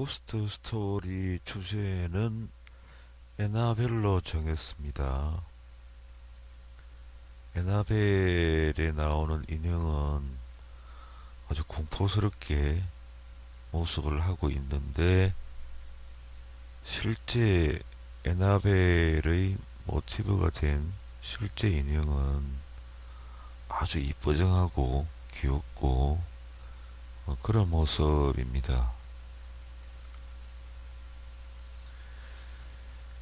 고스트 스토리 주제는 에나벨로 정했습니다. 에나벨에 나오는 인형은 아주 공포스럽게 모습을 하고 있는데, 실제 에나벨의 모티브가 된 실제 인형은 아주 이쁘장하고 귀엽고 그런 모습입니다.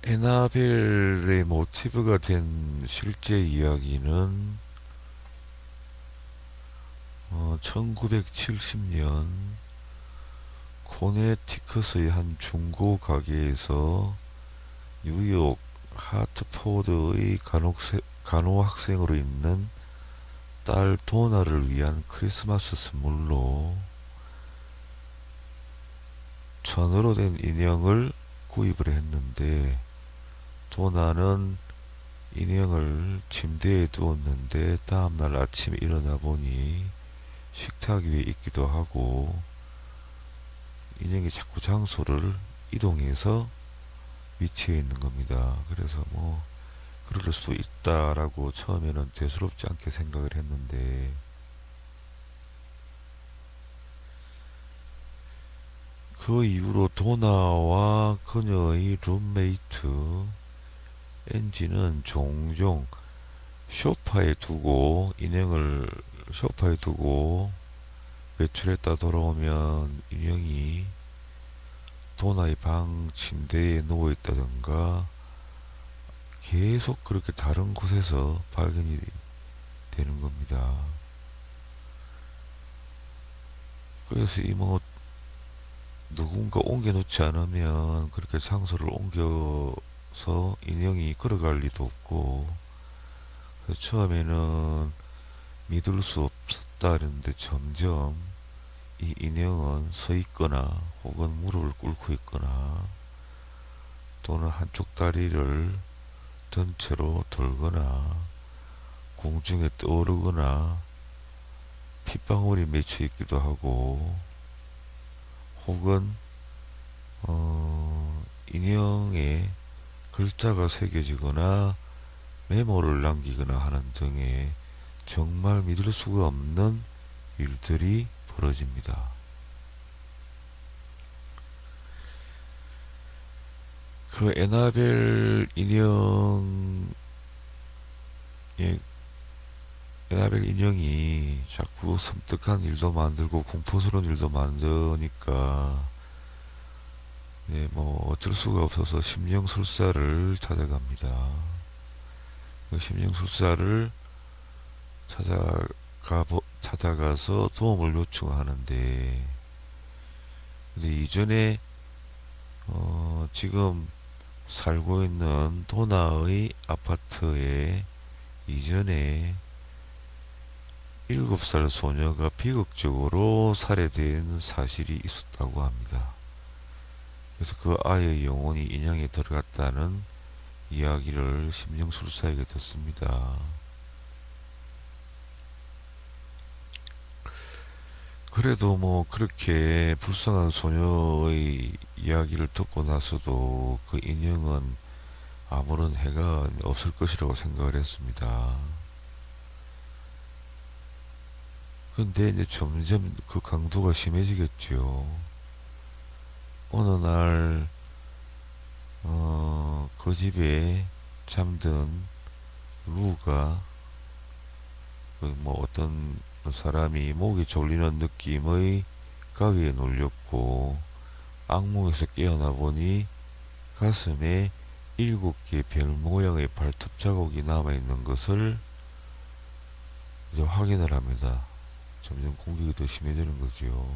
에나벨의 모티브가 된 실제 이야기는 1970년 코네티컷의 한 중고 가게에서 뉴욕 하트포드의 간호학생으로 있는 딸 도나를 위한 크리스마스 선물로 천으로 된 인형을 구입을 했는데, 도나는 인형을 침대에 두었는데 다음날 아침에 일어나 보니 식탁 위에 있기도 하고, 인형이 자꾸 장소를 이동해서 위치해 있는 겁니다. 그래서 그럴 수 있다라고 처음에는 대수롭지 않게 생각을 했는데, 그 이후로 도나와 그녀의 룸메이트 엔지는 종종 소파에 두고 외출했다 돌아오면 인형이 도나의 방 침대에 누워있다던가 계속 그렇게 다른 곳에서 발견이 되는 겁니다. 그래서 누군가 옮겨놓지 않으면 그렇게 장소를 옮겨서 인형이 걸어갈 리도 없고, 그래서 처음에는 믿을 수 없었다 그랬는데 점점 이 인형은 서 있거나 혹은 무릎을 꿇고 있거나 또는 한쪽 다리를 든 채로 돌거나 공중에 떠오르거나 핏방울이 맺혀 있기도 하고, 혹은 인형에 글자가 새겨지거나 메모를 남기거나 하는 등의 정말 믿을 수가 없는 일들이 벌어집니다. 그 에나벨 인형이 자꾸 섬뜩한 일도 만들고 공포스러운 일도 만드니까, 어쩔 수가 없어서 심령술사를 찾아갑니다. 그 심령술사를 찾아가서 도움을 요청하는데, 근데 이전에 지금 살고 있는 도나의 아파트에 이전에 7살 소녀가 비극적으로 살해된 사실이 있었다고 합니다. 그래서 그 아이의 영혼이 인형에 들어갔다는 이야기를 심령술사에게 듣습니다. 그래도 그렇게 불쌍한 소녀의 이야기를 듣고 나서도 그 인형은 아무런 해가 없을 것이라고 생각을 했습니다. 근데 이제 점점 그 강도가 심해지겠죠. 어느 날, 그 집에 잠든 루가, 어떤 사람이 목이 졸리는 느낌의 가위에 눌렸고, 악몽에서 깨어나 보니 가슴에 7개 별 모양의 발톱 자국이 남아있는 것을 이제 확인을 합니다. 점점 공격이 더 심해지는 거지요.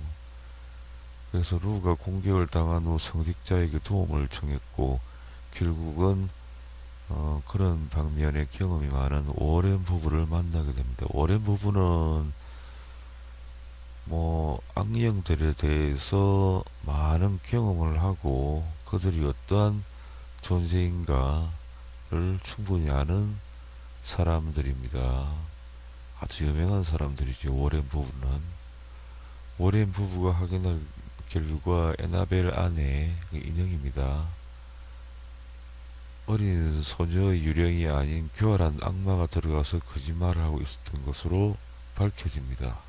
그래서 루가 공격을 당한 후 성직자에게 도움을 청했고, 결국은 그런 방면에 경험이 많은 워렌 부부를 만나게 됩니다. 워렌 부부는 악령들에 대해서 많은 경험을 하고 그들이 어떠한 존재인가를 충분히 아는 사람들입니다. 아주 유명한 사람들이죠. 워렌 부부가 결과 에나벨 안에 그 인형입니다. 어린 소녀의 유령이 아닌 교활한 악마가 들어가서 거짓말을 하고 있었던 것으로 밝혀집니다.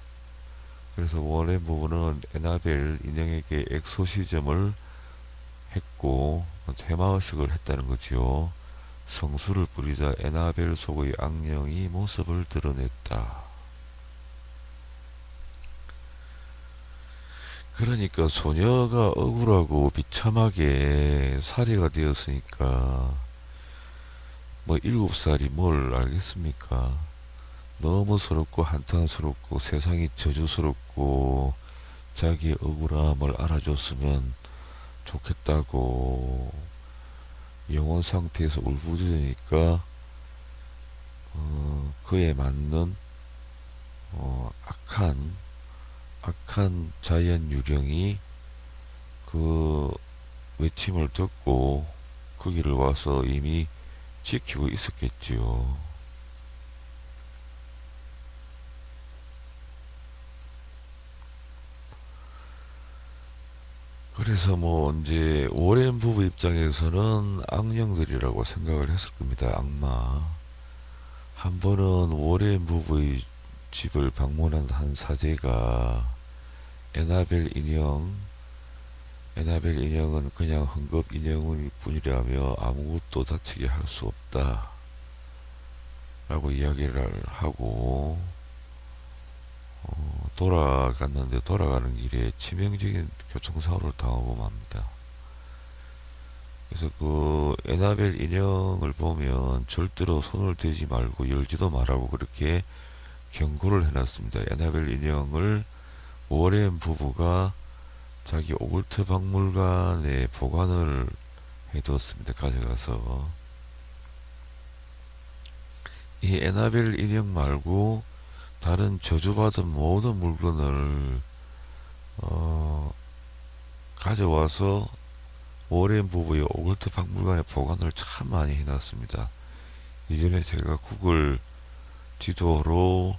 그래서 원래 부분은 에나벨 인형에게 엑소시즘을 했고 테마의식을 했다는 거지요. 성수를 뿌리자 에나벨 속의 악령이 모습을 드러냈다. 그러니까 소녀가 억울하고 비참하게 살해가 되었으니까 뭐 7살이 뭘 알겠습니까? 너무 서럽고 한탄스럽고 세상이 저주스럽고 자기의 억울함을 알아줬으면 좋겠다고 영혼 상태에서 울부짖으니까 그에 맞는 악한 자이언 유령이 그 외침을 듣고 거기를 와서 이미 지키고 있었겠지요. 그래서 뭐 이제 오렌 부부 입장에서는 악령들이라고 생각을 했을 겁니다. 악마. 한 번은 오렌 부부의 집을 방문한 한 사제가 에나벨 인형은 그냥 헝겊 인형일 뿐이라며 아무것도 다치게 할 수 없다 라고 이야기를 하고 돌아갔는데 돌아가는 길에 치명적인 교통사고를 당하고 맙니다. 그래서 그 에나벨 인형을 보면 절대로 손을 대지 말고 열지도 말라고 그렇게 경고를 해놨습니다. 에나벨 인형을 워렌 부부가 자기 오글트 박물관에 보관을 해두었습니다. 가져가서 이 에나벨 인형 말고 다른 저주받은 모든 물건을 가져와서 워렌 부부의 오글트 박물관에 보관을 참 많이 해놨습니다. 이전에 제가 구글 지도로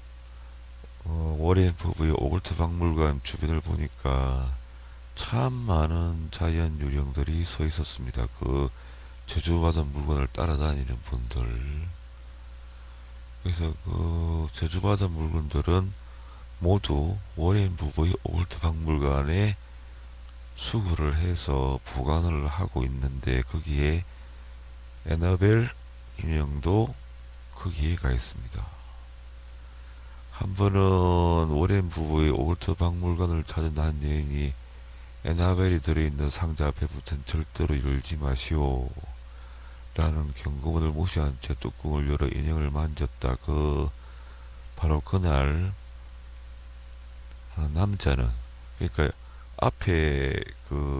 워렌 부부의 오글트 박물관 주변을 보니까 참 많은 자이언 유령들이 서 있었습니다. 그 저주받은 물건을 따라다니는 분들. 그래서 그 저주받은 물건들은 모두 워렌 부부의 오글트 박물관에 수거를 해서 보관을 하고 있는데 거기에 에나벨 인형도 거기에 가 있습니다. 한 번은 워렌 부부의 오글트 박물관을 찾은 한 여인이 에나벨이 들어있는 상자 앞에부터는 절대로 열지 마시오 라는 경고문을 무시한 채 뚜껑을 열어 인형을 만졌다. 바로 그날 남자는, 그러니까 앞에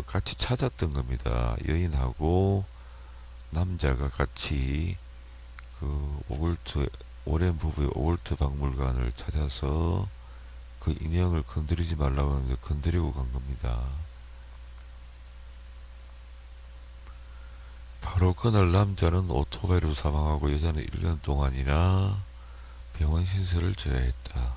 같이 찾았던 겁니다. 여인하고 남자가 같이 오렌 부부의 오글트 박물관을 찾아서 그 인형을 건드리지 말라고 하는데 건드리고 간 겁니다. 바로 그날 남자는 오토바이로 사망하고 여자는 1년 동안이나 병원 신세를 져야 했다.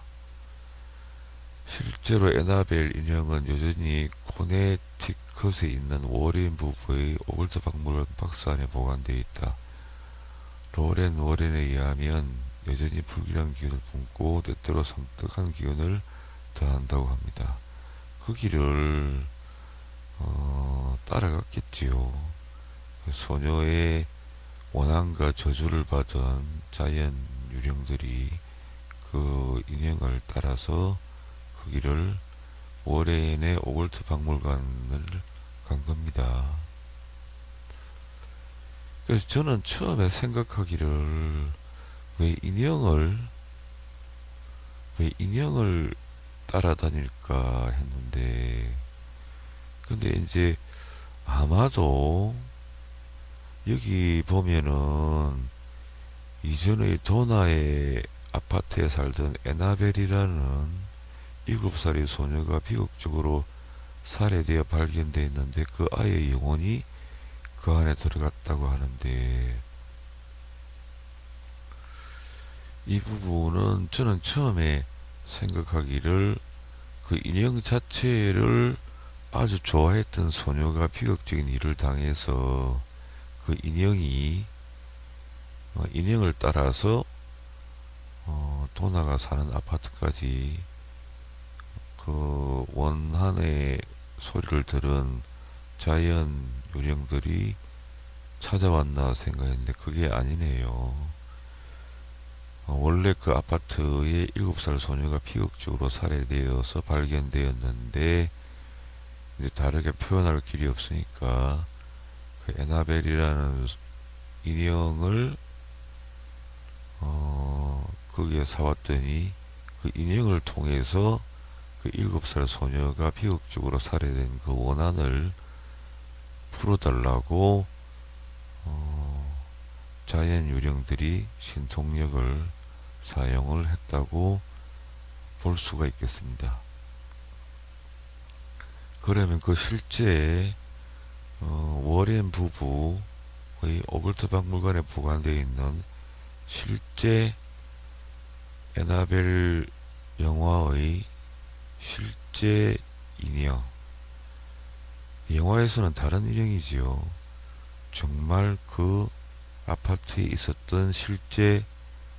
실제로 에나벨 인형은 여전히 코네티컷에 있는 워렌 부부의 오글트 박물관 박스 안에 보관되어 있다. 로렌 워렌에 의하면 여전히 불길한 기운을 뿜고 때때로 섬뜩한 기운을 더한다고 합니다. 그 길을 따라갔겠지요. 소녀의 원한과 저주를 받은 자이언 유령들이 그 인형을 따라서 그 길을 워렌의 오글트 박물관을 간 겁니다. 그래서 저는 처음에 생각하기를 왜 인형을 따라다닐까 했는데, 근데 이제 아마도 여기 보면은 이전의 도나의 아파트에 살던 에나벨이라는 7살의 소녀가 비극적으로 살해되어 발견되어 있는데 그 아이의 영혼이 그 안에 들어갔다고 하는데, 이 부분은 저는 처음에 생각하기를 그 인형 자체를 아주 좋아했던 소녀가 비극적인 일을 당해서 그 인형이 인형을 따라서 도나가 사는 아파트까지 그 원한의 소리를 들은 자이언 요령들이 찾아왔나 생각했는데 그게 아니네요. 원래 그 아파트에 7살 소녀가 비극적으로 살해되어서 발견되었는데 이제 다르게 표현할 길이 없으니까 그 에나벨이라는 인형을 거기에 사왔더니 그 인형을 통해서 그 7살 소녀가 비극적으로 살해된 그 원한을 풀어달라고 자연 유령들이 신통력을 사용을 했다고 볼 수가 있겠습니다. 그러면 그 실제 워렌 부부의 오글트 박물관에 보관되어 있는 실제 에나벨 영화의 실제 인형, 영화에서는 다른 인형이지요. 정말 그 아파트에 있었던 실제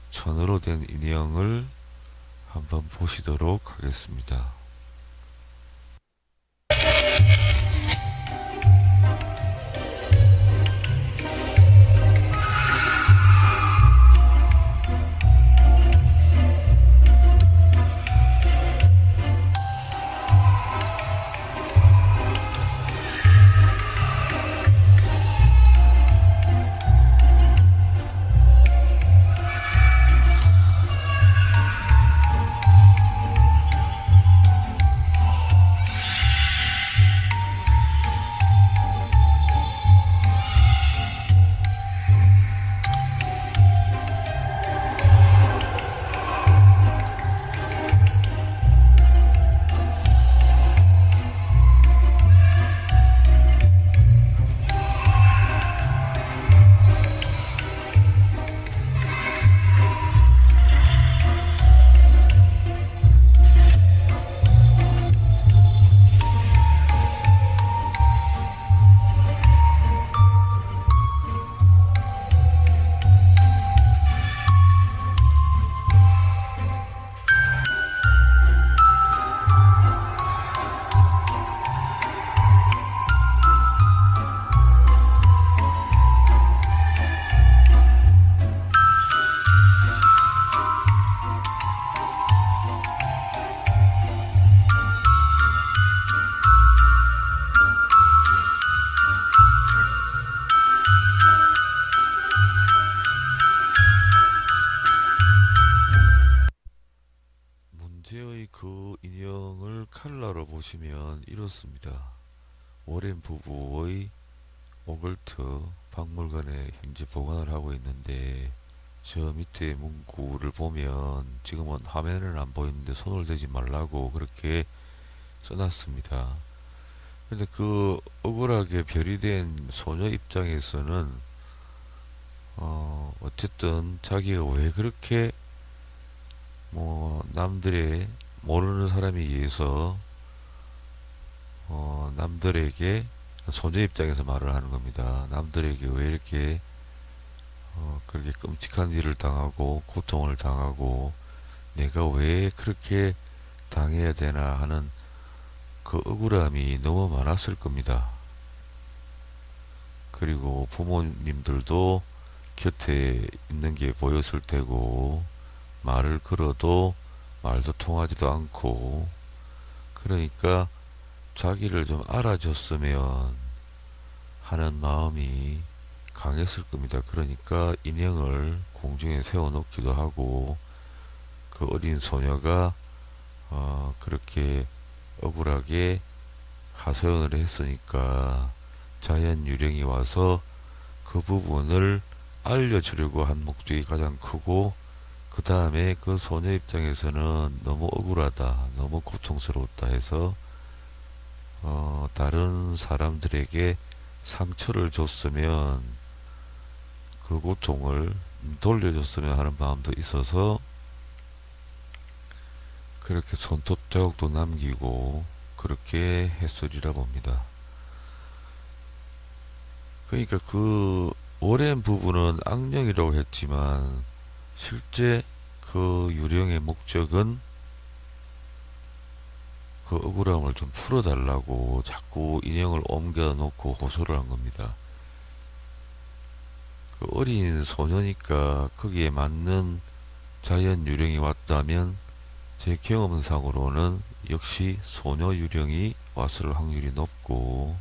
천으로 된 인형을 한번 보시도록 하겠습니다. 문제의 그 인형을 칼라로 보시면 이렇습니다. 워렌 부부의 오글트 박물관에 현재 보관을 하고 있는데, 저 밑에 문구를 보면 지금은 화면은 안 보이는데 손을 대지 말라고 그렇게 써놨습니다. 근데 그 억울하게 별이 된 소녀 입장에서는 어쨌든 자기가 왜 그렇게 남들의 모르는 사람에 의해서 남들에게, 소녀 입장에서 말을 하는 겁니다. 남들에게 왜 이렇게 그렇게 끔찍한 일을 당하고 고통을 당하고 내가 왜 그렇게 당해야 되나 하는 그 억울함이 너무 많았을 겁니다. 그리고 부모님들도 곁에 있는 게 보였을 테고, 말을 걸어도 말도 통하지도 않고, 그러니까 자기를 좀 알아줬으면 하는 마음이 강했을 겁니다. 그러니까 인형을 공중에 세워놓기도 하고, 그 어린 소녀가 그렇게 억울하게 하소연을 했으니까 자연 유령이 와서 그 부분을 알려주려고 한 목적이 가장 크고, 그 다음에 그 소녀 입장에서는 너무 억울하다, 너무 고통스러웠다 해서 다른 사람들에게 상처를 줬으면 그 고통을 돌려줬으면 하는 마음도 있어서 그렇게 손톱 자국도 남기고 그렇게 했으리라 봅니다. 그러니까 그 오랜 부분은 악령이라고 했지만 실제 그 유령의 목적은 그 억울함을 좀 풀어달라고 자꾸 인형을 옮겨 놓고 호소를 한 겁니다. 그 어린 소녀니까 거기에 맞는 자연 유령이 왔다면 제 경험상으로는 역시 소녀 유령이 왔을 확률이 높고,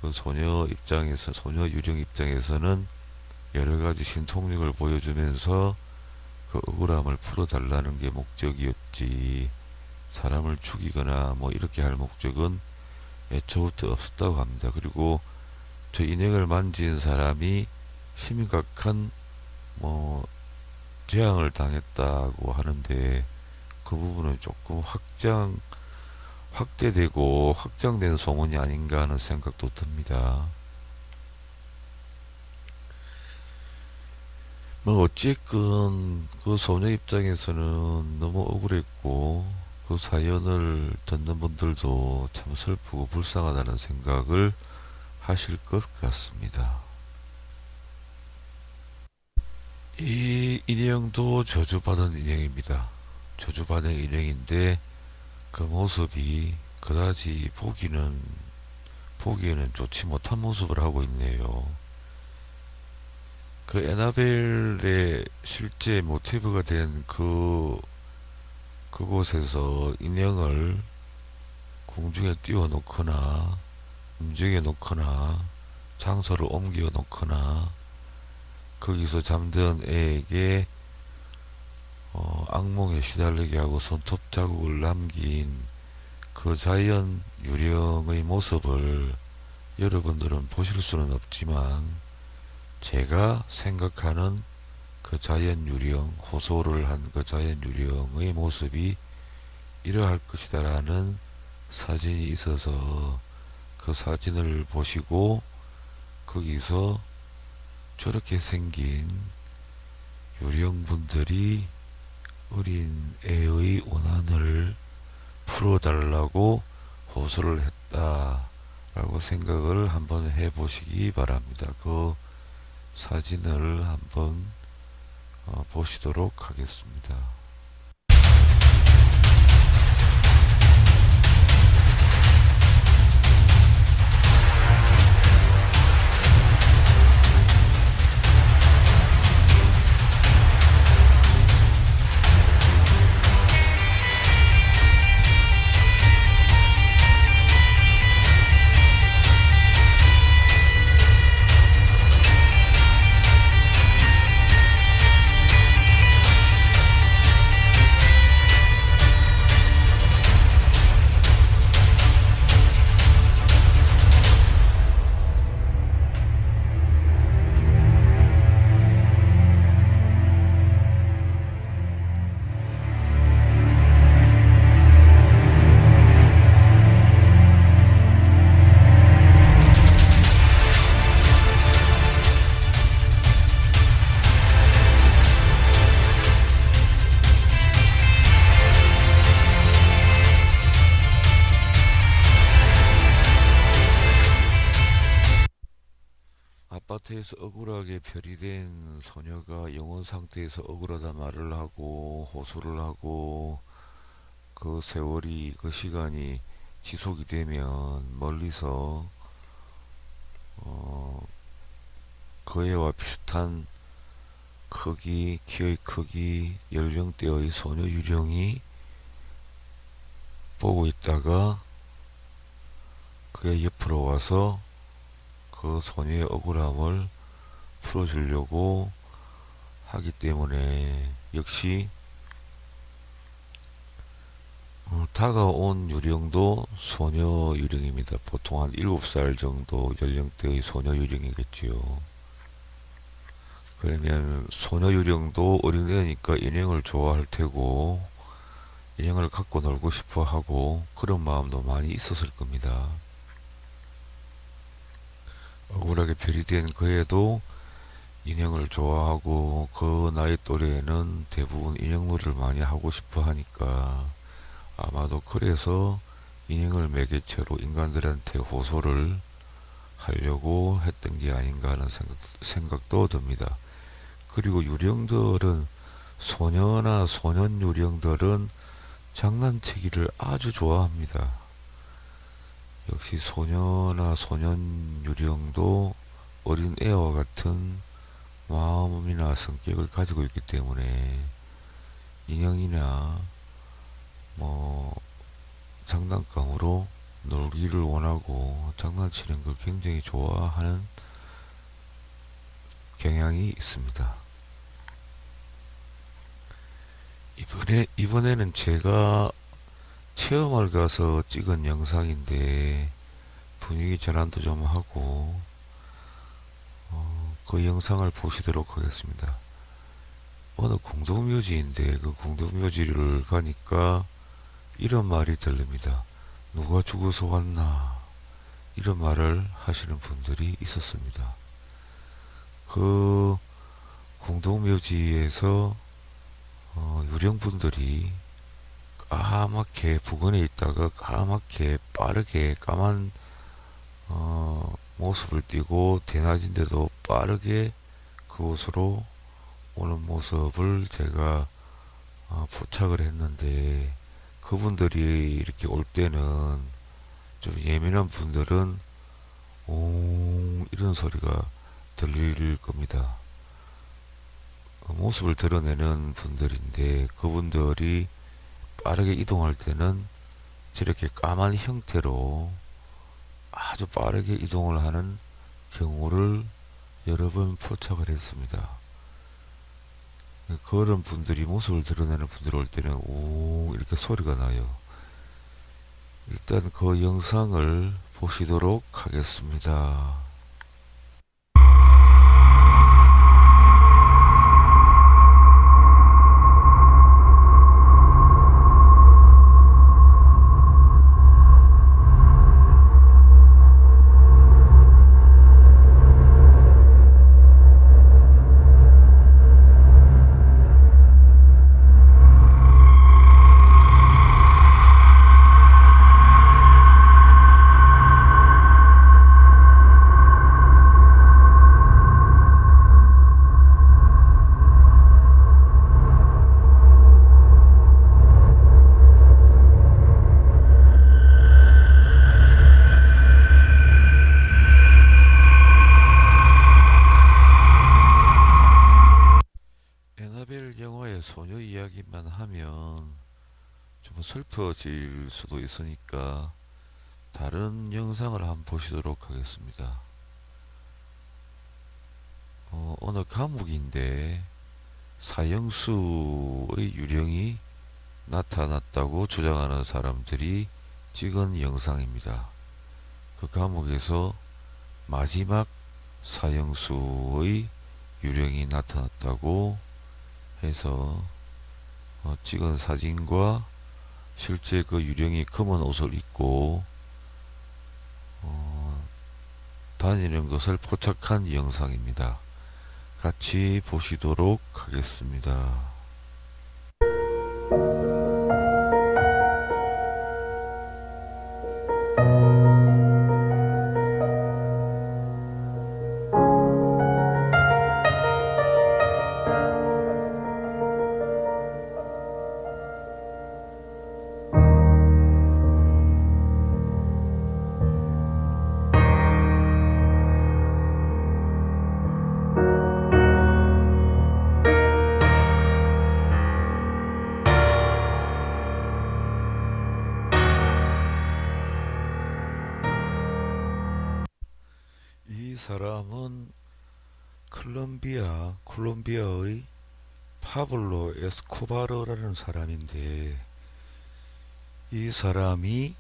그 소녀 유령 입장에서는 여러 가지 신통력을 보여주면서 그 억울함을 풀어달라는 게 목적이었지, 사람을 죽이거나 뭐 이렇게 할 목적은 애초부터 없었다고 합니다. 그리고 저 인형을 만진 사람이 심각한 뭐 재앙을 당했다고 하는데 그 부분은 조금 확대되고 확장된 소문이 아닌가 하는 생각도 듭니다. 뭐 어쨌건 그 소녀 입장에서는 너무 억울했고 그 사연을 듣는 분들도 참 슬프고 불쌍하다는 생각을 하실 것 같습니다. 이 인형도 저주받은 인형입니다. 저주받은 인형인데 그 모습이 그다지 보기에는 좋지 못한 모습을 하고 있네요. 그 에나벨의 실제 모티브가 된 그곳에서 인형을 공중에 띄워놓거나 움직여 놓거나 장소를 옮겨 놓거나 거기서 잠든 애에게 악몽에 시달리게 하고 손톱 자국을 남긴 그 자연 유령의 모습을 여러분들은 보실 수는 없지만 제가 생각하는 그 자연 유령, 호소를 한 그 자연 유령의 모습이 이러할 것이다 라는 사진이 있어서 그 사진을 보시고 거기서 저렇게 생긴 유령분들이 어린 애의 원한을 풀어달라고 호소를 했다라고 생각을 한번 해보시기 바랍니다. 그 사진을 한번 보시도록 하겠습니다. 아파트에서 억울하게 별이 소녀가 영혼 상태에서 억울하다 말을 하고 호소를 하고 그 세월이 그 시간이 지속이 되면 멀리서 그 애와 비슷한 키의 크기, 연령대의 소녀 유령이 보고 있다가 그의 옆으로 와서 그 소녀의 억울함을 풀어주려고 하기 때문에 역시 다가온 유령도 소녀 유령입니다. 보통 한 7살 정도 연령대의 소녀 유령이겠지요. 그러면 소녀 유령도 어린애니까 인형을 좋아할 테고 인형을 갖고 놀고 싶어 하고 그런 마음도 많이 있었을 겁니다. 억울하게 별이 된 그애도 인형을 좋아하고 그 나이 또래에는 대부분 인형놀이를 많이 하고 싶어 하니까 아마도 그래서 인형을 매개체로 인간들한테 호소를 하려고 했던 게 아닌가 하는 생각도 듭니다. 그리고 유령들은 소녀나 소년 유령들은 장난치기를 아주 좋아합니다. 역시 소녀나 소년 유령도 어린 애와 같은 마음이나 성격을 가지고 있기 때문에 인형이나 뭐 장난감으로 놀기를 원하고 장난치는 걸 굉장히 좋아하는 경향이 있습니다. 이번에는 제가 체험을 가서 찍은 영상인데 분위기 전환도 좀 하고 그 영상을 보시도록 하겠습니다. 어느 공동묘지인데 그 공동묘지를 가니까 이런 말이 들립니다. 누가 죽어서 왔나, 이런 말을 하시는 분들이 있었습니다. 그 공동묘지에서 유령분들이 까맣게 부근에 있다가 까맣게 빠르게 까만 모습을 띠고 대낮인데도 빠르게 그곳으로 오는 모습을 제가 포착을 했는데, 그분들이 이렇게 올 때는 좀 예민한 분들은 옹 이런 소리가 들릴 겁니다. 모습을 드러내는 분들인데 그분들이 빠르게 이동할 때는 저렇게 까만 형태로 아주 빠르게 이동을 하는 경우를 여러 번 포착을 했습니다. 그런 분들이, 모습을 드러내는 분들 올 때는 오 이렇게 소리가 나요. 일단 그 영상을 보시도록 하겠습니다. 에나벨 영화의 소녀 이야기만 하면 좀 슬퍼질 수도 있으니까 다른 영상을 한번 보시도록 하겠습니다. 어느 감옥인데 사형수의 유령이 나타났다고 주장하는 사람들이 찍은 영상입니다. 그 감옥에서 마지막 사형수의 유령이 나타났다고 해서 찍은 사진과 실제 그 유령이 검은 옷을 입고 다니는 것을 포착한 영상입니다. 같이 보시도록 하겠습니다. 이 사람은 콜롬비아의 파블로 에스코바르라는 사람인데, 이 사람이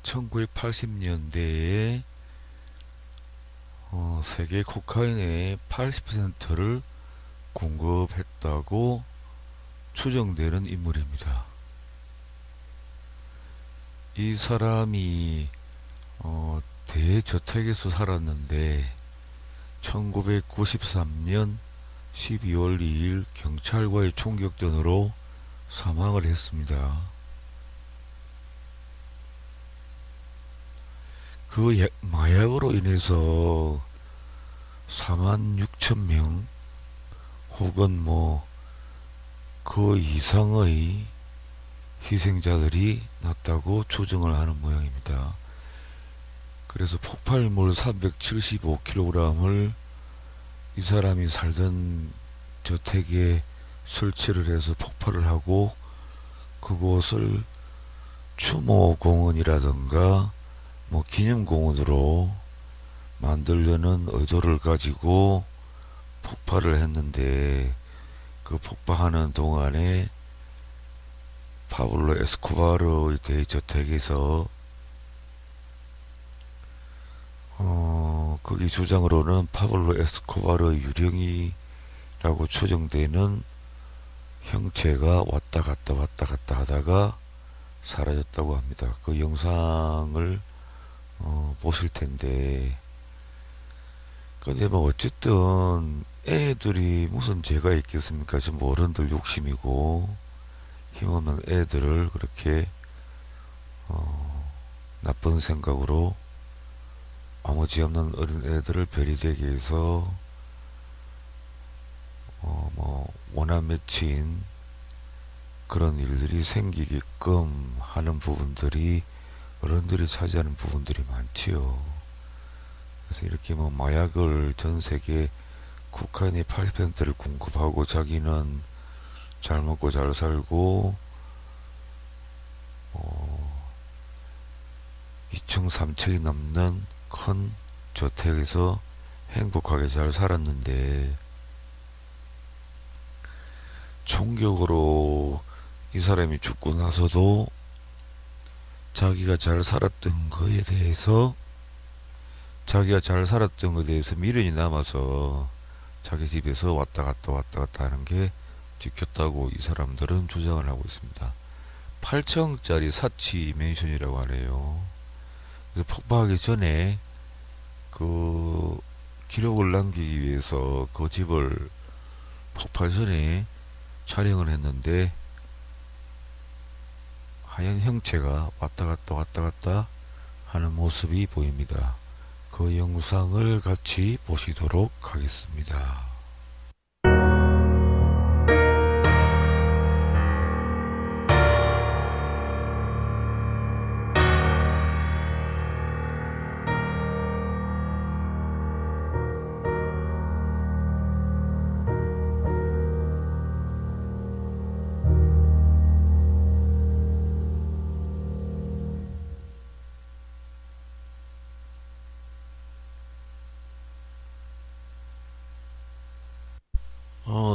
1980년대에 세계 코카인의 80%를 공급했다고 추정되는 인물입니다. 이 사람이 대저택에서 살았는데 1993년 12월 2일 경찰과의 총격전으로 사망을 했습니다. 그 마약으로 인해서 4만 6천 명 혹은 뭐 그 이상의 희생자들이 났다고 추정을 하는 모양입니다. 그래서 폭발물 375kg을 이 사람이 살던 저택에 설치를 해서 폭발을 하고 그곳을 추모공원이라든가 뭐 기념공원으로 만들려는 의도를 가지고 폭발을 했는데, 그 폭발하는 동안에 파블로 에스코바르의 대저택에서 거기 주장으로는 파블로 에스코바르의 유령이라고 추정되는 형체가 왔다 갔다 하다가 사라졌다고 합니다. 그 영상을 보실 텐데, 근데 뭐 어쨌든 애들이 무슨 죄가 있겠습니까? 지금 어른들 욕심이고 힘없는 애들을 그렇게 나쁜 생각으로 아무 죄 없는 어린 애들을 별이 되게 해서 뭐 원한 맺힌 그런 일들이 생기게끔 하는 부분들이 어른들이 차지하는 부분들이 많지요. 그래서 이렇게 뭐 마약을 전 세계 코카인의 8%를 공급하고 자기는 잘 먹고 잘 살고 2층 3층이 넘는 큰 저택에서 행복하게 잘 살았는데, 총격으로 이 사람이 죽고 나서도 자기가 잘 살았던 거에 대해서 미련이 남아서 자기 집에서 왔다 갔다 하는 게 지켰다고 이 사람들은 주장을 하고 있습니다. 8층짜리 사치 맨션이라고 하네요. 그래서 폭파하기 전에 그 기록을 남기기 위해서 그 집을 폭발 전에 촬영을 했는데 하얀 형체가 왔다 갔다 하는 모습이 보입니다. 그 영상을 같이 보시도록 하겠습니다.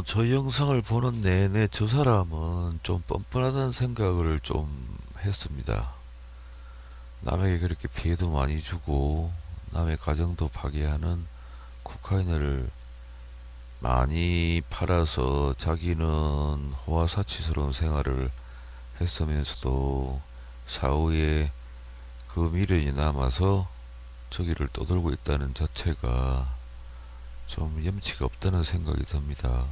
저 영상을 보는 내내 저 사람은 좀 뻔뻔하다는 생각을 좀 했습니다. 남에게 그렇게 피해도 많이 주고 남의 가정도 파괴하는 코카인을 많이 팔아서 자기는 호화사치스러운 생활을 했으면서도 사후에 그 미련이 남아서 저기를 떠돌고 있다는 자체가 좀 염치가 없다는 생각이 듭니다.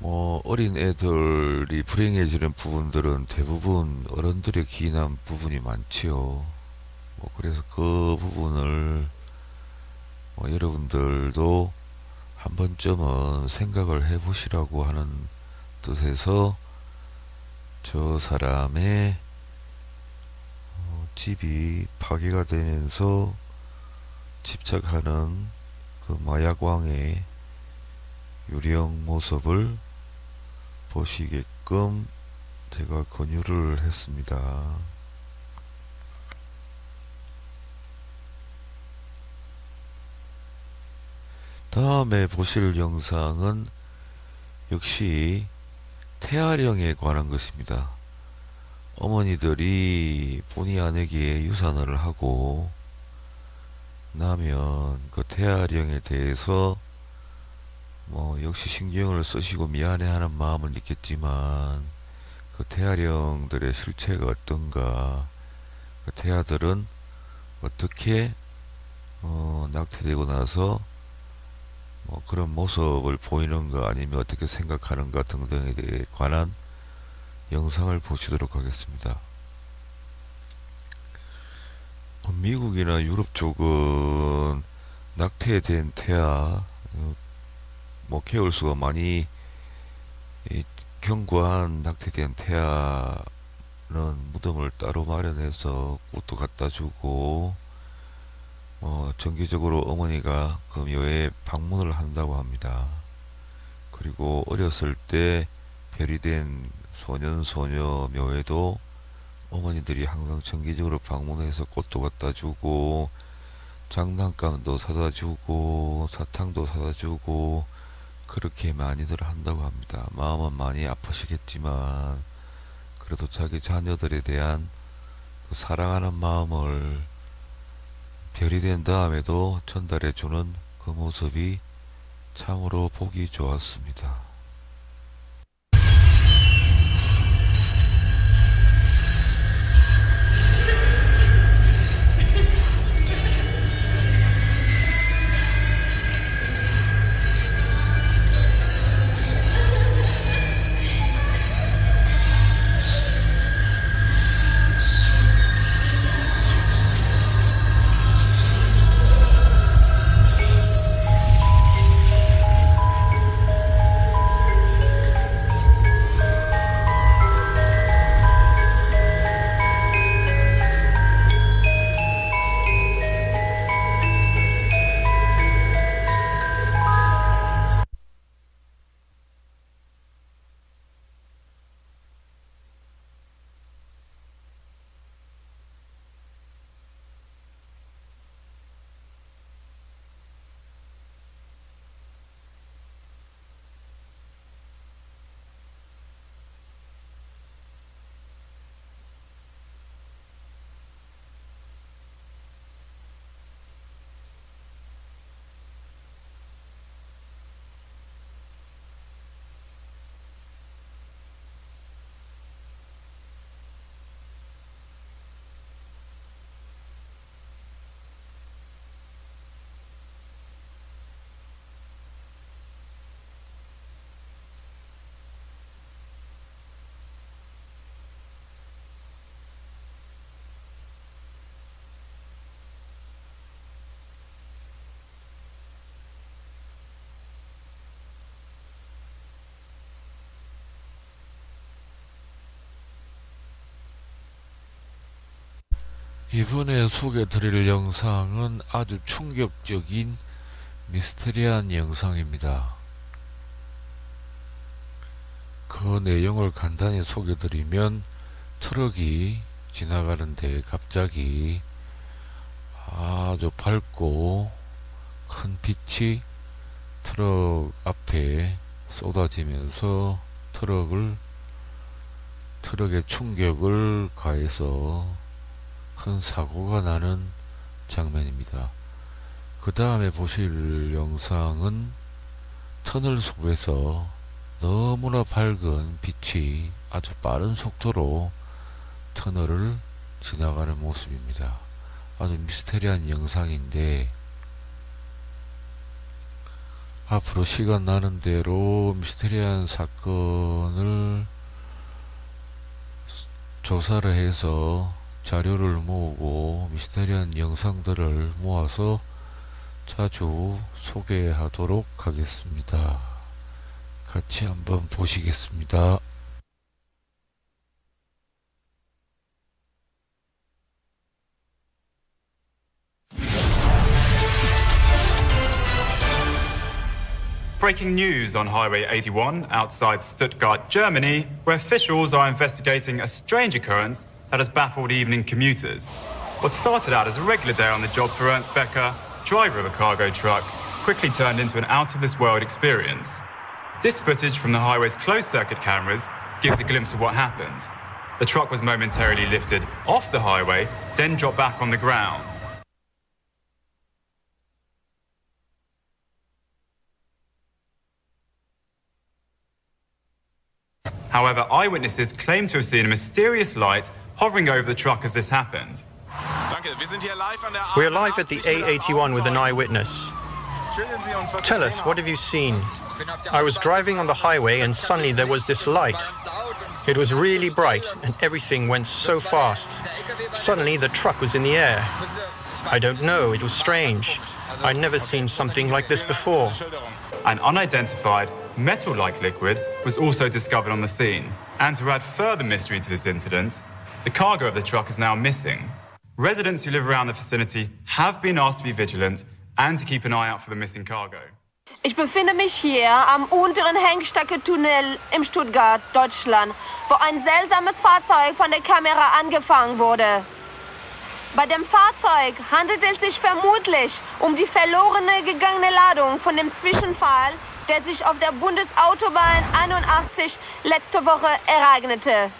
뭐 어린 애들이 불행해지는 부분들은 대부분 어른들의 기인한 부분이 많지요. 뭐 그래서 그 부분을 뭐 여러분들도 한 번쯤은 생각을 해보시라고 하는 뜻에서 저 사람의 집이 파괴가 되면서 집착하는 그 마약왕의 유령 모습을 보시게끔 제가 권유를 했습니다. 다음에 보실 영상은 역시 태아령에 관한 것입니다. 어머니들이 본의 아니게 유산을 하고 나면 그 태아령에 대해서 뭐 역시 신경을 쓰시고 미안해하는 마음은 있겠지만 그 태아령들의 실체가 어떤가, 그 태아들은 어떻게 낙태되고 나서 뭐 그런 모습을 보이는가 아니면 어떻게 생각하는가 등등에 대해 관한 영상을 보시도록 하겠습니다. 미국이나 유럽 쪽은 낙태된 태아, 뭐 케어수가 많이 견고한 낙태된 태아는 무덤을 따로 마련해서 꽃도 갖다 주고, 정기적으로 어머니가 그 묘에 방문을 한다고 합니다. 그리고 어렸을 때 별이 된 소년 소녀 묘에도 어머니들이 항상 정기적으로 방문해서 꽃도 갖다 주고, 장난감도 사다 주고, 사탕도 사다 주고, 그렇게 많이들 한다고 합니다. 마음은 많이 아프시겠지만 그래도 자기 자녀들에 대한 그 사랑하는 마음을 별이 된 다음에도 전달해 주는 그 모습이 참으로 보기 좋았습니다. 이번에 소개드릴 영상은 아주 충격적인 미스테리한 영상입니다. 그 내용을 간단히 소개드리면, 트럭이 지나가는데 갑자기 아주 밝고 큰 빛이 트럭 앞에 쏟아지면서 트럭에 충격을 가해서 큰 사고가 나는 장면입니다. 그 다음에 보실 영상은 터널 속에서 너무나 밝은 빛이 아주 빠른 속도로 터널을 지나가는 모습입니다. 아주 미스테리한 영상인데, 앞으로 시간 나는 대로 미스테리한 사건을 조사를 해서 자료를 모으고 미스테리한 영상들을 모아서 자주 소개하도록 하겠습니다. 같이 한번 보시겠습니다. Breaking news on Highway 81 outside Stuttgart, Germany, where officials are investigating a strange occurrence that has baffled evening commuters. What started out as a regular day on the job for Ernst Becker, driver of a cargo truck, quickly turned into an out-of-this-world experience. This footage from the highway's closed-circuit cameras gives a glimpse of what happened. The truck was momentarily lifted off the highway, then dropped back on the ground. However, eyewitnesses claim to have seen a mysterious light hovering over the truck as this happened. We are live at the A81 with an eyewitness. Tell us, what have you seen? I was driving on the highway and suddenly there was this light. It was really bright and everything went so fast. Suddenly the truck was in the air. I don't know. It was strange. I'd never seen something like this before. An unidentified, metal-like liquid was also discovered on the scene. And to add further mystery to this incident, the cargo of the truck is now missing. Residents who live around the vicinity have been asked to be vigilant and to keep an eye out for the missing cargo. Ich befinde mich hier am unteren Hengstacke-Tunnel in Stuttgart, Deutschland, wo ein seltsames Fahrzeug von der Kamera angefangen wurde. Bei dem Fahrzeug handelt es sich vermutlich um die verlorene gegangene Ladung von dem Zwischenfall, der sich auf der Bundesautobahn 81 letzte Woche ereignete.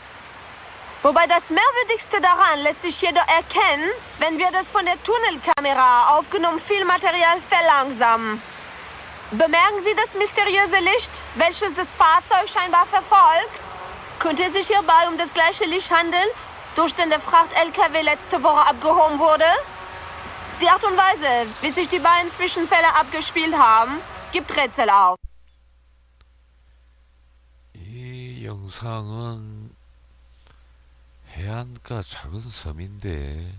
Wobei das Merkwürdigste daran lässt sich jedoch erkennen, wenn wir das von der Tunnelkamera aufgenommene Filmmaterial verlangsamen. Bemerken Sie das mysteriöse Licht, welches das Fahrzeug scheinbar verfolgt? Könnte es sich hierbei um das gleiche Licht handeln, durch den der Fracht-LKW letzte Woche abgehoben wurde? Die Art und Weise, wie sich die beiden Zwischenfälle abgespielt haben, gibt Rätsel auf. 이 영상은 해안가 작은 섬인데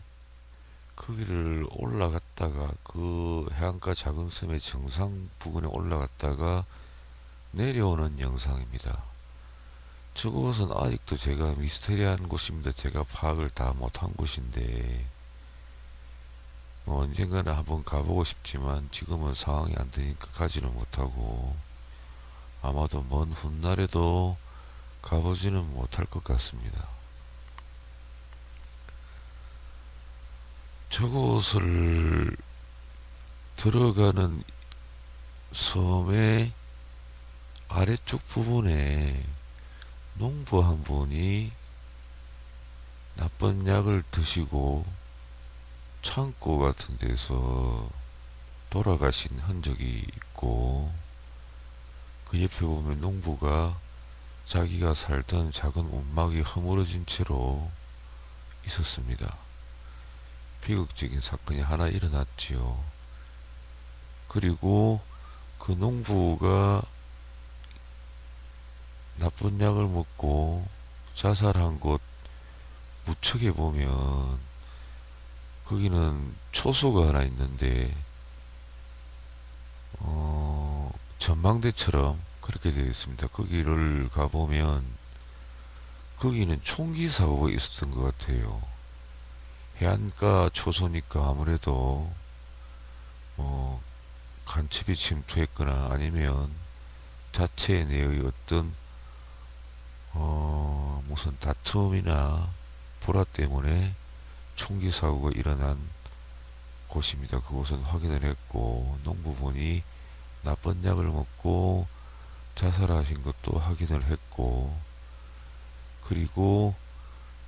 거기를 올라갔다가 그 해안가 작은 섬의 정상 부근에 올라갔다가 내려오는 영상입니다. 저곳은 아직도 제가 미스테리한 곳입니다. 제가 파악을 다 못한 곳인데 언젠가는 한번 가보고 싶지만 지금은 상황이 안 되니까 가지는 못하고 아마도 먼 훗날에도 가보지는 못할 것 같습니다. 저곳을 들어가는 섬의 아래쪽 부분에 농부 한 분이 나쁜 약을 드시고 창고 같은 데서 돌아가신 흔적이 있고 그 옆에 보면 농부가 자기가 살던 작은 움막이 허물어진 채로 있었습니다. 비극적인 사건이 하나 일어났지요. 그리고 그 농부가 나쁜 약을 먹고 자살한 곳 우측에 보면 거기는 초소가 하나 있는데 전망대처럼 그렇게 되어 있습니다. 거기를 가보면 거기는 총기 사고가 있었던 것 같아요. 해안가 초소니까 아무래도 간첩이 침투했거나 아니면 자체 내의 어떤 무슨 다툼이나 불화 때문에 총기 사고가 일어난 곳입니다. 그곳은 확인을 했고 농부분이 나쁜 약을 먹고 자살하신 것도 확인을 했고 그리고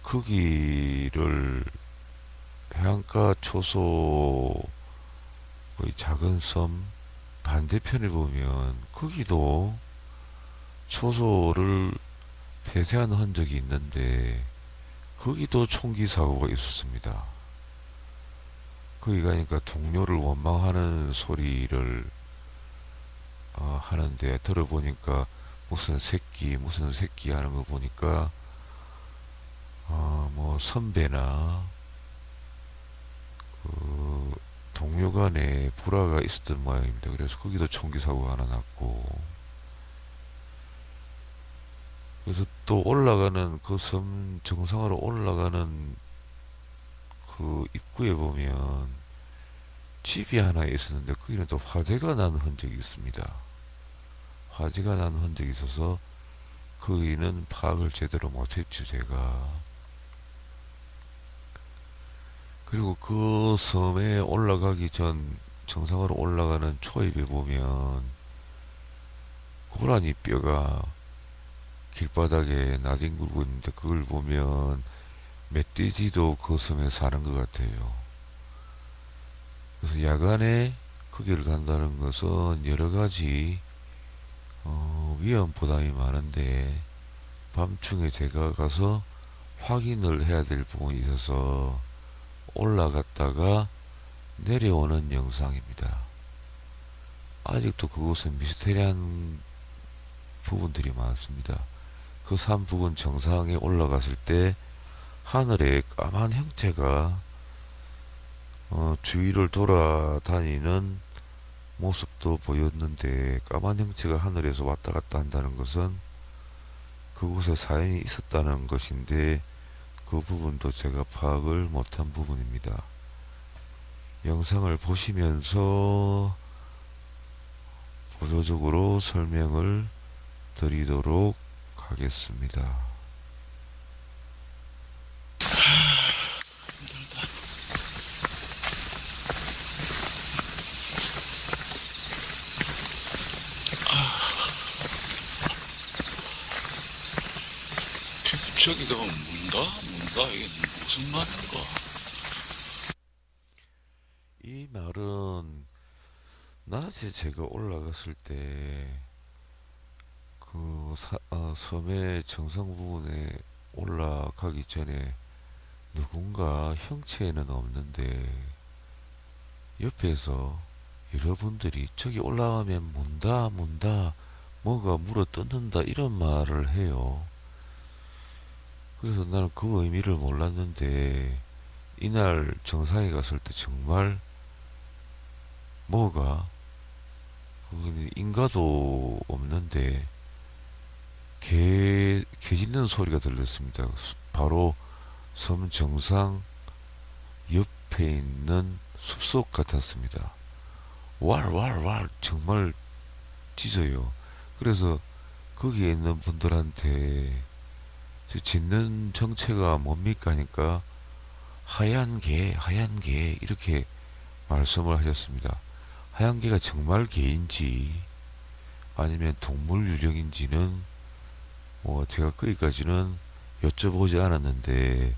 거기를 해안가 초소의 작은 섬 반대편에 보면 거기도 초소를 폐쇄한 흔적이 있는데 거기도 총기 사고가 있었습니다. 거기 가니까 동료를 원망하는 소리를 하는데 들어보니까 무슨 새끼 하는 거 보니까 뭐 선배나 그 동료 간에 불화가 있었던 모양입니다. 그래서 거기도 총기 사고가 하나 났고 그래서 또 올라가는 그 섬 정상으로 올라가는 그 입구에 보면 집이 하나 있었는데 거기는 또 화재가 난 흔적이 있습니다. 화재가 난 흔적이 있어서 거기는 파악을 제대로 못했죠 제가. 그리고 그 섬에 올라가기 전 정상으로 올라가는 초입에 보면 고라니 뼈가 길바닥에 나뒹굴고 있는데 그걸 보면 멧돼지도 그 섬에 사는 것 같아요. 그래서 야간에 거기를 간다는 것은 여러가지 위험 부담이 많은데 밤중에 제가 가서 확인을 해야 될 부분이 있어서 올라갔다가 내려오는 영상입니다. 아직도 그곳은 미스테리한 부분들이 많습니다. 그 산 부근 정상에 올라갔을 때 하늘에 까만 형체가 주위를 돌아다니는 모습도 보였는데 까만 형체가 하늘에서 왔다 갔다 한다는 것은 그곳에 사연이 있었다는 것인데 그 부분도 제가 파악을 못한 부분입니다. 영상을 보시면서 보조적으로 설명을 드리도록 하겠습니다. 저기가 문다 이게 무슨 말인가? 이 말은 낮에 제가 올라갔을 때 그 섬의 정상 부분에 올라가기 전에 누군가 형체는 없는데 옆에서 여러분들이 저기 올라가면 문다 뭐가 물어 뜯는다 이런 말을 해요. 그래서 나는 그 의미를 몰랐는데 이날 정상에 갔을 때 정말 뭐가 인가도 없는데 개 짖는 소리가 들렸습니다. 바로 섬 정상 옆에 있는 숲속 같았습니다. 왈 정말 짖어요. 그래서 거기에 있는 분들한테 짖는 정체가 뭡니까 하니까 하얀 개 이렇게 말씀을 하셨습니다. 하얀 개가 정말 개인지 아니면 동물 유령인지는 제가 거기까지는 여쭤보지 않았는데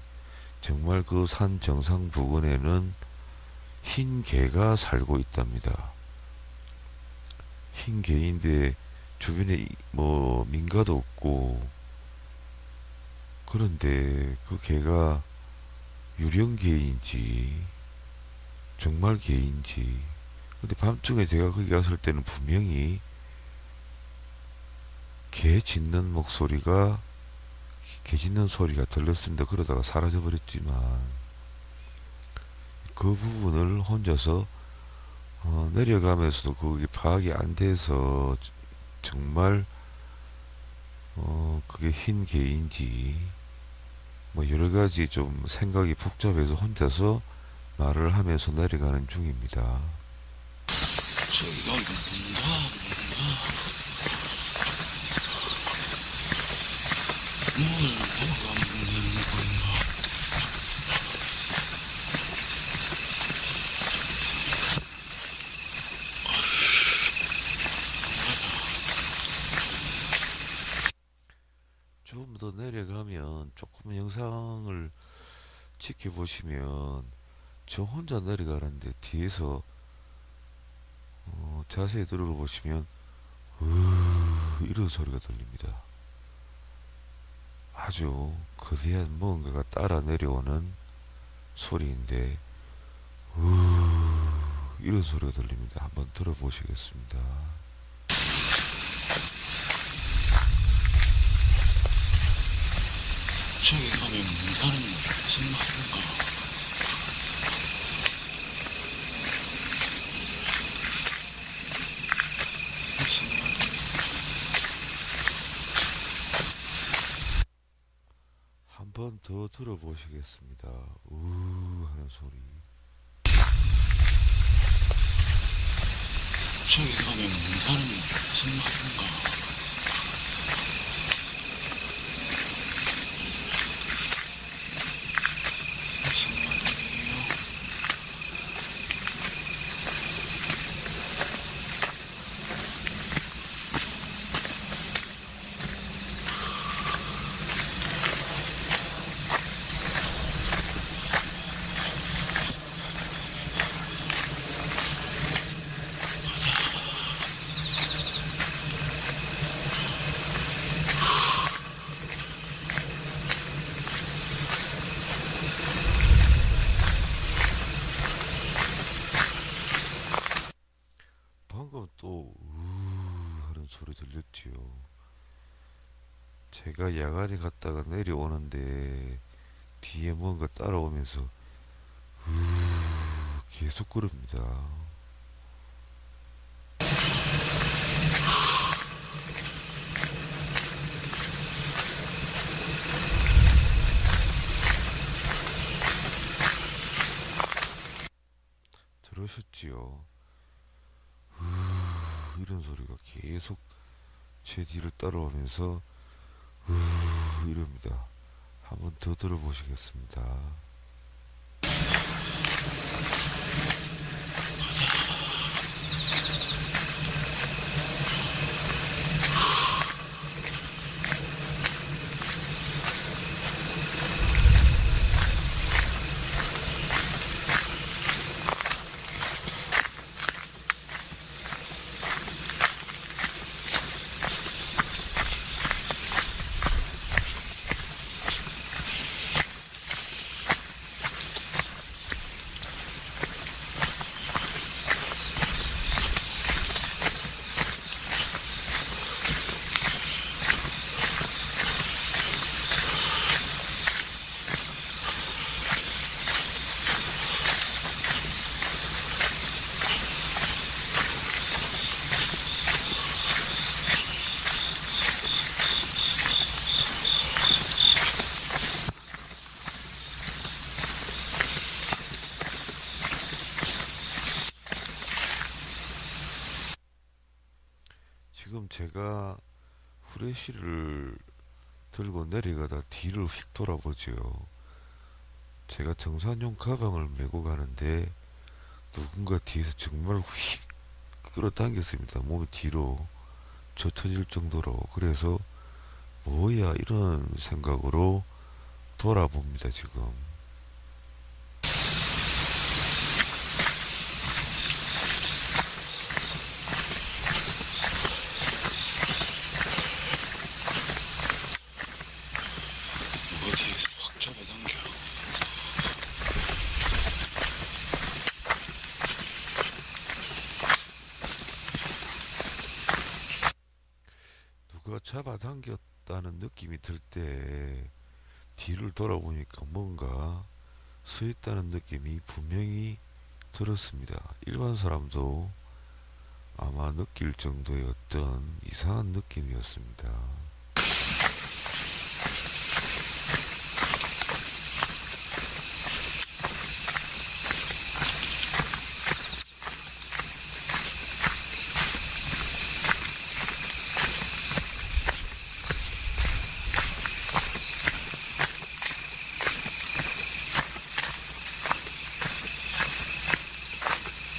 정말 그 산 정상 부근에는 흰 개가 살고 있답니다. 흰 개인데 주변에 민가도 없고 그런데 그 개가 유령 개인지 정말 개인지 근데 밤중에 제가 거기 갔을 때는 분명히 개 짖는 목소리가 개 짖는 소리가 들렸습니다. 그러다가 사라져 버렸지만 그 부분을 혼자서 내려가면서도 그게 파악이 안 돼서 정말 그게 흰 개인지 여러 가지 좀 생각이 복잡해서 혼자서 말을 하면서 내려가는 중입니다. 저기가 문다 뭐가 묻는 건가? 좀 더 내려가면 조금 영상을 지켜보시면 저 혼자 내려가는데 뒤에서 자세히 들어보시면 이런 소리가 들립니다. 아주 거대한 무언가가 따라 내려오는 소리인데 이런 소리가 들립니다. 한번 들어보시겠습니다. 저기 가면 문다는 무슨 말인가? 무슨 말인가? 한번 더 들어보시겠습니다. 하는 소리. 저기 가면 문다는 무슨 말인가? 무슨 말이에요? 방금 또 하는 소리 들렸지요. 제가 야간에 갔다가 내려오는데 뒤에 뭔가 따라오면서 계속 그럽니다. 들으셨지요? 이런 소리가 계속 제 뒤를 따라오면서 이럽니다. 한번 더 들어보시겠습니다. 지금 제가 후레쉬를 들고 내려가다 뒤를 휙 돌아보지요. 제가 등산용 가방을 메고 가는데 누군가 뒤에서 정말 휙 끌어당겼습니다. 몸이 뒤로 젖혀질 정도로. 그래서 뭐야 이런 생각으로 돌아봅니다. 지금 누가 뒤에서 확 잡아당겨. 누가 잡아당겼다는 느낌이 들 때 뒤를 돌아보니까 뭔가 서 있다는 느낌이 분명히 들었습니다. 일반 사람도 아마 느낄 정도의 어떤 이상한 느낌이었습니다.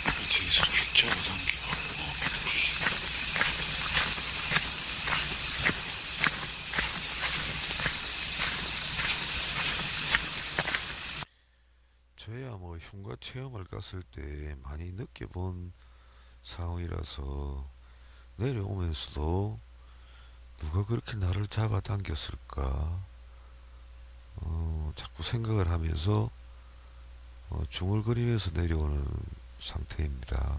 누가 뒤에서 휙 잡아당겨. 저야 뭐 흉가 체험을 갔을 때 많이 느껴본 상황이라서 내려오면서도 누가 그렇게 나를 잡아당겼을까 자꾸 생각을 하면서 중얼거리면서 내려오는 상태입니다.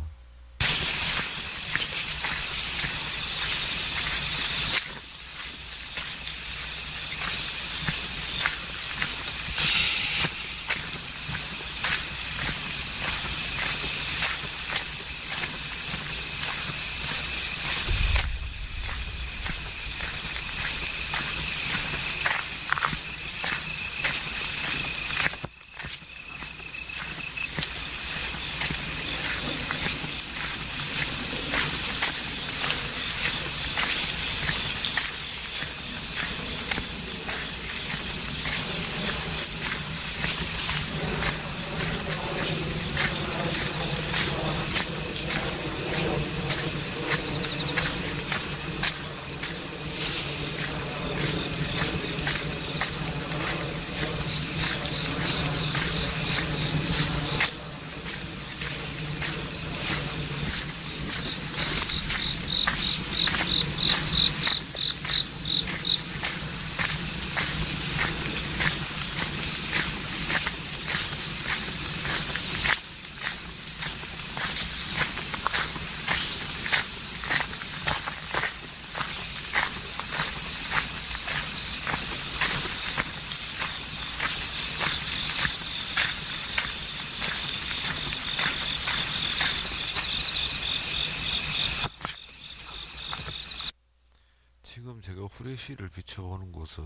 지금 제가 후레쉬를 비춰보는 곳은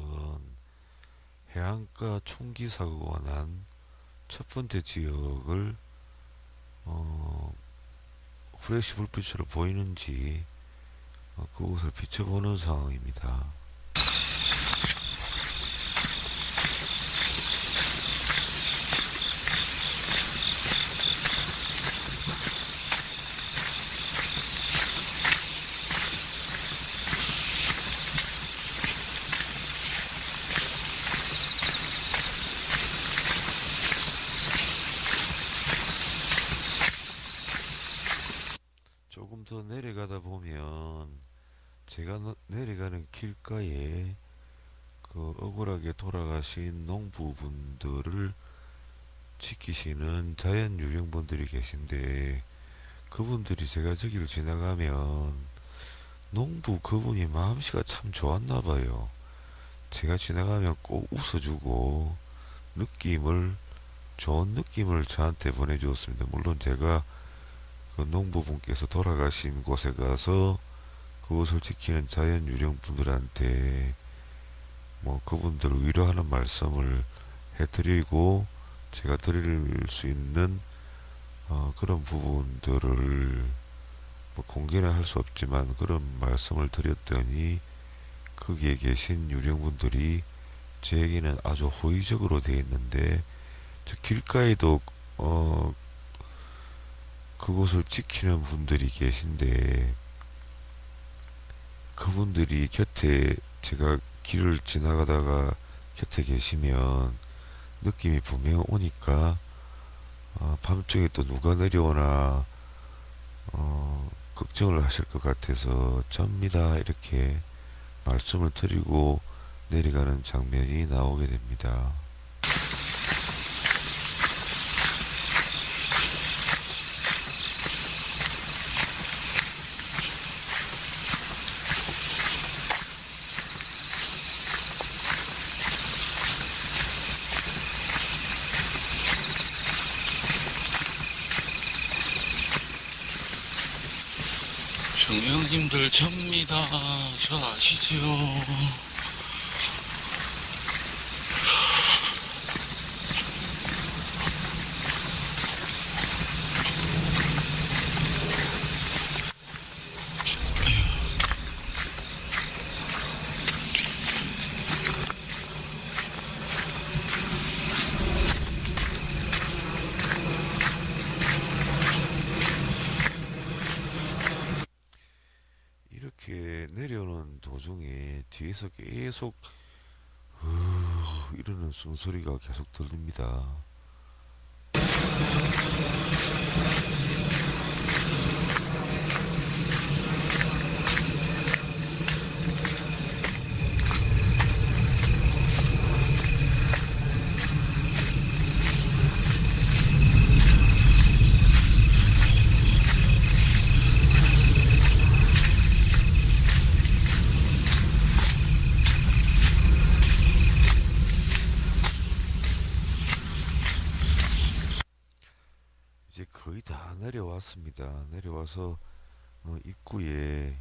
해안가 총기 사고가 난 첫 번째 지역을 후레쉬 불빛으로 보이는지 그곳을 비춰보는 상황입니다. 조금 더 내려가다 보면 제가 내려가는 길가에 그 억울하게 돌아가신 농부분들을 지키시는 자연유령분들이 계신데, 그분들이 제가 저기를 지나가면 농부 그분이 마음씨가 참 좋았나봐요. 제가 지나가면 꼭 웃어주고 좋은 느낌을 저한테 보내주었습니다. 물론 제가 그 농부분께서 돌아가신 곳에 가서 그곳을 지키는 자연유령분들한테 그분들을 위로하는 말씀을 해드리고, 제가 드릴 수 있는 그런 부분들을 공개는 할 수 없지만 그런 말씀을 드렸더니, 거기에 계신 유령분들이 제에게는 아주 호의적으로 되어 있는데, 저 길가에도 그곳을 지키는 분들이 계신데, 그분들이 곁에, 제가 길을 지나가다가 곁에 계시면 느낌이 분명 오니까 밤중에 또 누가 내려오나 걱정을 하실 것 같아서 접니다 이렇게 말씀을 드리고 내려가는 장면이 나오게 됩니다. 형님들 접니다. 저 아시죠? 이렇게 내려오는 도중에 뒤에서 계속 이러는 숨소리가 계속 들립니다. 이제 거의 다 내려왔습니다. 내려와서 입구에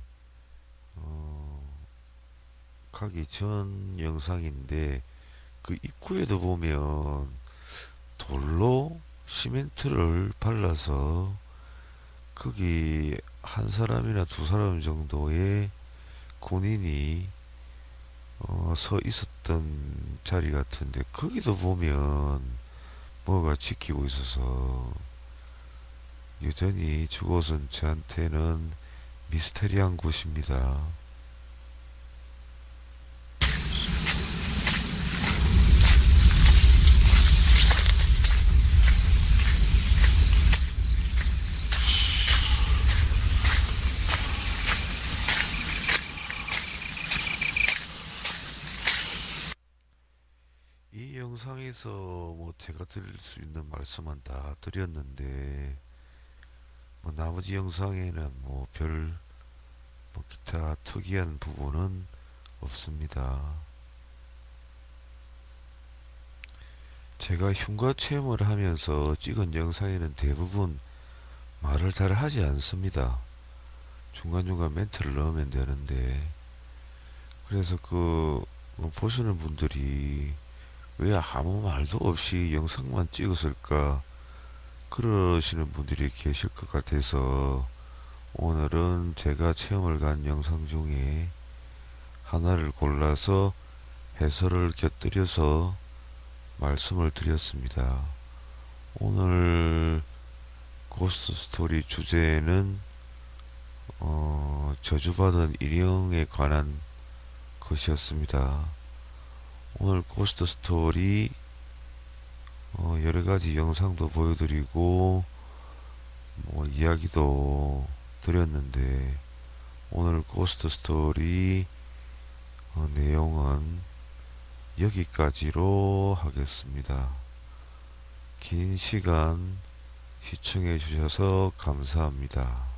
가기 전 영상인데, 그 입구에도 보면 돌로 시멘트를 발라서 거기 한 사람이나 두 사람 정도의 군인이 서 있었던 자리 같은데, 거기도 보면 뭐가 지키고 있어서 여전히 저곳은 저한테는 미스테리한 곳입니다. 이 영상에서 제가 드릴 수 있는 말씀은 다 드렸는데, 나머지 영상에는 별 기타 특이한 부분은 없습니다. 제가 흉가 체험을 하면서 찍은 영상에는 대부분 말을 잘 하지 않습니다. 중간중간 멘트를 넣으면 되는데, 그래서 보시는 분들이 왜 아무 말도 없이 영상만 찍었을까 그러시는 분들이 계실 것 같아서 오늘은 제가 체험을 간 영상 중에 하나를 골라서 해설을 곁들여서 말씀을 드렸습니다. 오늘 고스트 스토리 주제는 저주받은 인형에 관한 것이었습니다. 오늘 고스트 스토리 여러가지 영상도 보여드리고 이야기도 드렸는데 오늘 고스트 스토리 내용은 여기까지로 하겠습니다. 긴 시간 시청해 주셔서 감사합니다.